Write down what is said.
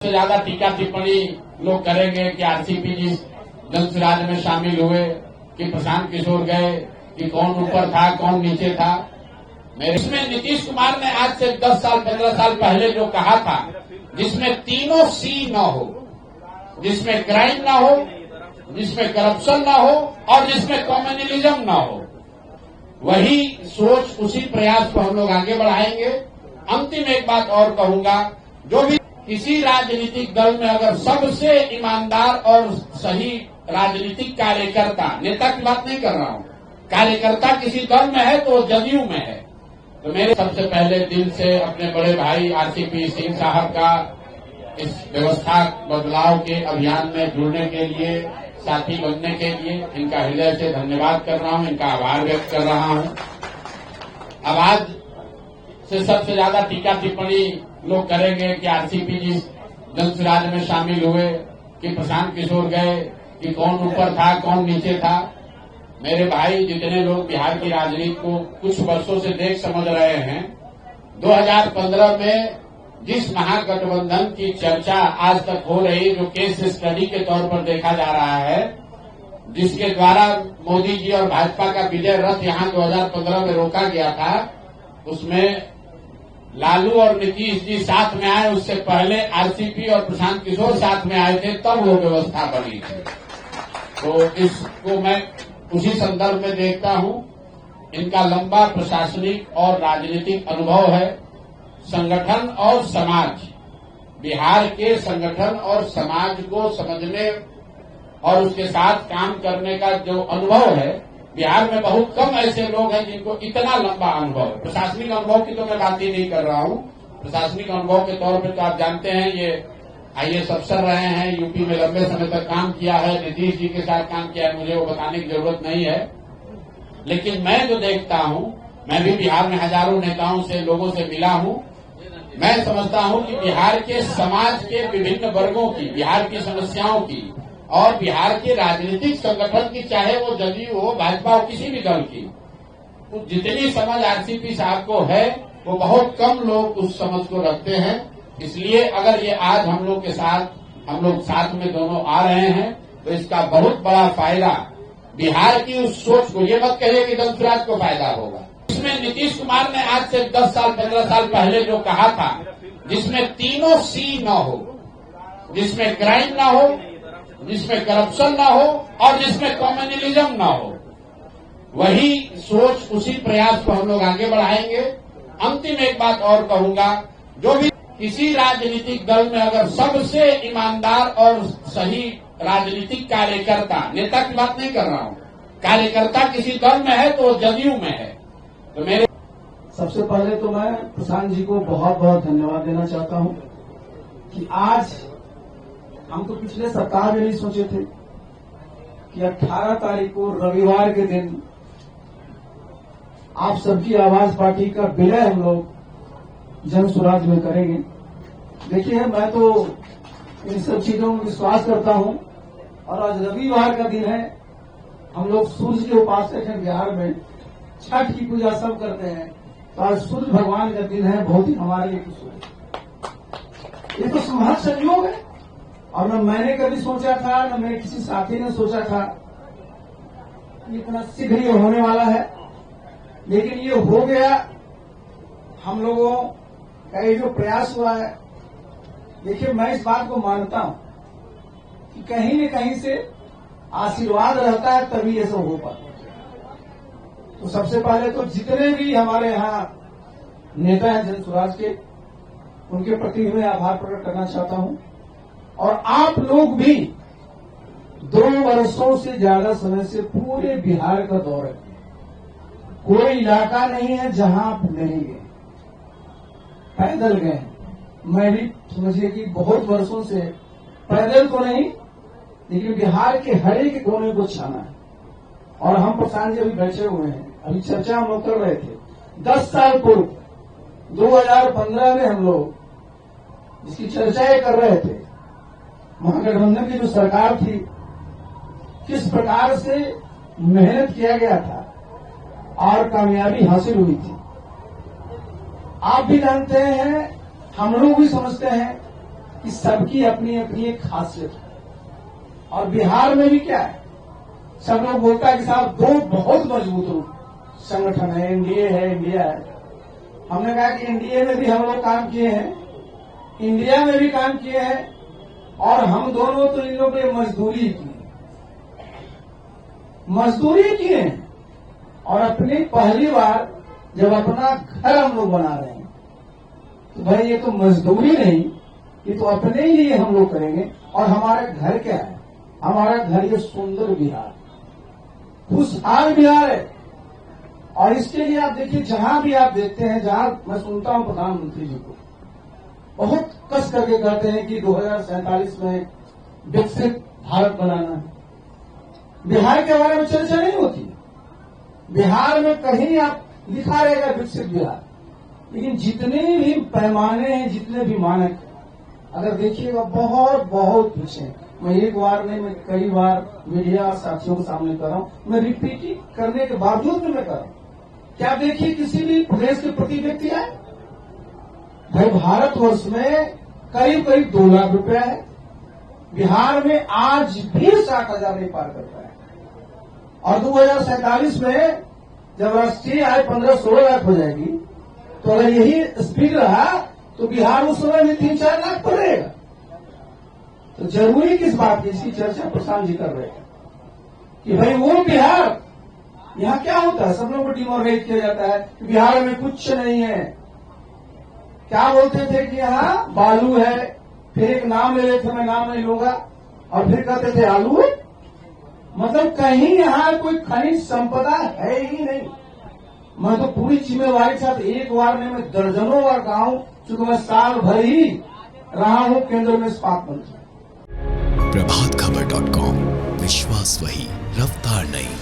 से ज्यादा टीका टिप्पणी लोग करेंगे कि आरसीपी जी जनसुराज में शामिल हुए, कि प्रशांत किशोर गए, कि कौन ऊपर था कौन नीचे था। इसमें नीतीश कुमार ने आज से 10 साल 15 साल पहले जो कहा था, जिसमें तीनों सी न हो, जिसमें क्राइम न हो, जिसमें करप्शन न हो और जिसमें कम्युनलिज्म न हो, वही सोच उसी प्रयास को हम लोग आगे बढ़ाएंगे। अंतिम एक बात और कहूंगा, जो भी किसी राजनीतिक दल में अगर सबसे ईमानदार और सही राजनीतिक कार्यकर्ता, नेता की बात नहीं कर रहा हूं, कार्यकर्ता किसी दल में है तो वो जदयू में है, तो मेरे सबसे पहले दिल से अपने बड़े भाई आरसीपी सिंह साहब का इस व्यवस्था बदलाव के अभियान में जुड़ने के लिए, साथी बनने के लिए इनका हृदय से धन्यवाद कर रहा हूं, इनका आभार व्यक्त कर रहा हूं। अब आज से सबसे ज्यादा टीका टिप्पणी लोग करेंगे कि आरसीपी जी जनसुराज में शामिल हुए, कि प्रशांत किशोर गए, कि कौन ऊपर था कौन नीचे था। मेरे भाई, जितने लोग बिहार की राजनीति को कुछ वर्षों से देख समझ रहे हैं, 2015 में जिस महागठबंधन की चर्चा आज तक हो रही, जो केस स्टडी के तौर पर देखा जा रहा है, जिसके द्वारा मोदी जी और भाजपा का विजय रथ यहां 2015 में रोका गया था, उसमें लालू और नीतीश जी साथ में आए। उससे पहले आरसीपी और प्रशांत किशोर साथ में आए थे, तब वो व्यवस्था बनी थी। तो इसको मैं उसी संदर्भ में देखता हूं। इनका लंबा प्रशासनिक और राजनीतिक अनुभव है। संगठन और समाज, बिहार के संगठन और समाज को समझने और उसके साथ काम करने का जो अनुभव है, बिहार में बहुत कम ऐसे लोग हैं जिनको इतना लंबा अनुभव है। प्रशासनिक अनुभव की तो मैं बात ही नहीं कर रहा हूं। प्रशासनिक अनुभव के तौर पर तो आप जानते हैं, ये आईएएस अफसर रहे हैं, यूपी में लंबे समय तक काम किया है, नीतीश जी के साथ काम किया है, मुझे वो बताने की जरूरत नहीं है। लेकिन मैं जो देखता हूं, मैं भी बिहार में हजारों नेताओं से, लोगों से मिला हूं, मैं समझता हूं कि बिहार के समाज के विभिन्न वर्गों की, बिहार की समस्याओं की और बिहार के राजनीतिक संगठन की, चाहे वो जदयू हो, भाजपा हो, किसी भी दल की, तो जितनी समझ आरसीपी साहब को है, वो बहुत कम लोग उस समझ को रखते हैं। इसलिए अगर ये आज हम लोग के साथ, हम लोग साथ में दोनों आ रहे हैं, तो इसका बहुत बड़ा फायदा बिहार की उस सोच को, ये मत कहिए कि जनसुराज को फायदा होगा। इसमें नीतीश कुमार ने आज से 10 साल 15 साल पहले जो कहा था, जिसमें तीनों सी न हो, जिसमें क्राइम न हो, जिसमें करप्शन न हो और जिसमें कम्युनलिज्म न हो, वही सोच उसी प्रयास को हम लोग आगे बढ़ाएंगे। अंतिम एक बात और कहूंगा, जो भी किसी राजनीतिक दल में अगर सबसे ईमानदार और सही राजनीतिक कार्यकर्ता, नेता की बात नहीं कर रहा हूं, कार्यकर्ता किसी दल में है तो वो जदयू में है, तो मेरे सबसे पहले तो मैं प्रशांत जी को बहुत बहुत धन्यवाद देना चाहता हूं कि आज हम तो पिछले सप्ताह में नहीं सोचे थे कि 18 तारीख को रविवार के दिन आप सबकी आवाज पार्टी का विलय हम लोग जनसुराज में करेंगे। देखिए, मैं तो इन सब चीजों में विश्वास करता हूं और आज रविवार का दिन है। हम लोग सूर्य के उपासक हैं, बिहार में छठ की पूजा सब करते हैं, तो आज सूर्य भगवान का दिन है, बहुत ही हमारे लिए खुश। ये तो सुहाग संयोग है और न मैंने कभी सोचा था, न मेरे किसी साथी ने सोचा था इतना शीघ्र ये होने वाला है, लेकिन ये हो गया। हम लोगों का ये जो प्रयास हुआ है, देखिए, मैं इस बात को मानता हूं कि कहीं न कहीं से आशीर्वाद रहता है, तभी ये सब हो पाता है। तो सबसे पहले तो जितने भी हमारे यहाँ नेता हैं जनसुराज के, उनके प्रति मैं आभार प्रकट करना चाहता हूं। और आप लोग भी 2 वर्षों से ज्यादा समय से पूरे बिहार का दौरा किया, कोई इलाका नहीं है जहां आप नहीं गए, पैदल गए। मैं भी समझिए कि बहुत वर्षों से पैदल तो नहीं, लेकिन बिहार के हर एक कोने को छाना है। और हम प्रशांत जी अभी बैठे हुए हैं, अभी चर्चा हम लोग कर रहे थे 10 साल पूर्व 2015 में हम लोग जिसकी चर्चाएं कर रहे थे, महागठबंधन की जो सरकार थी, किस प्रकार से मेहनत किया गया था और कामयाबी हासिल हुई थी। आप भी जानते हैं, हम लोग भी समझते हैं कि सबकी अपनी अपनी एक खासियत है। और बिहार में भी क्या है, सब लोग बोलता है कि साहब दो बहुत मजबूत संगठन है, एनडीए है, इंडिया है। हमने कहा कि एनडीए में भी हम लोग काम किए हैं, इंडिया में भी काम किए हैं, और हम दोनों तो इन लोगों ने मजदूरी की है। और अपनी पहली बार जब अपना घर हम लोग बना रहे हैं तो भाई ये तो मजदूरी नहीं, ये तो अपने लिए हम लोग करेंगे। और हमारा घर क्या है, हमारा घर ये सुंदर बिहार, खुशहाल बिहार है। और इसके लिए आप देखिए, जहां भी आप देखते हैं, जहां मैं सुनता हूं प्रधानमंत्री जी को बहुत कस करके कहते हैं कि 2047 में विकसित भारत बनाना है। बिहार के बारे में चर्चा नहीं होती। बिहार में कहीं आप लिखा रहेगा विकसित बिहार, लेकिन जितने भी पैमाने हैं, जितने भी मानक हैं, अगर देखिएगा बहुत बहुत पीछे। मैं एक बार नहीं, मैं कई बार मीडिया साथियों के सामने कर रहा हूं, मैं रिपीटिंग करने के बावजूद भी मैं कर रहा हूं। क्या देखिए किसी भी प्रदेश के प्रति व्यक्ति है भाई, भारतवर्ष में करीब करीब 2 लाख रुपया है, बिहार में आज भी 60,000 नहीं पार करता है। और 2047 में जब राष्ट्रीय आय 15-16 लाख हो जाएगी, तो अगर यही स्पीड रहा तो बिहार उस समय में 3-4 लाख पड़ेगा। तो जरूरी किस बात की इसकी चर्चा प्रशांत जी कर रहे हैं कि भाई वो बिहार, यहां क्या होता है, सब लोगों को डिमोरलाइज किया जाता है कि बिहार में कुछ नहीं है। क्या बोलते थे कि यहाँ बालू है, फिर एक नाम ले लेते, मैं नाम नहीं लूंगा, और फिर कहते थे आलू है। मतलब कहीं यहाँ कोई खनिज संपदा है ही नहीं। मैं तो पूरी जिम्मेवारी के साथ एक बार नहीं, मैं दर्जनों बार कहा हूं, चूंकि मैं साल भर ही रहा हूं केंद्र में इस्पात मंत्री। प्रभातखबर.com, विश्वास वही, रफ्तार नहीं।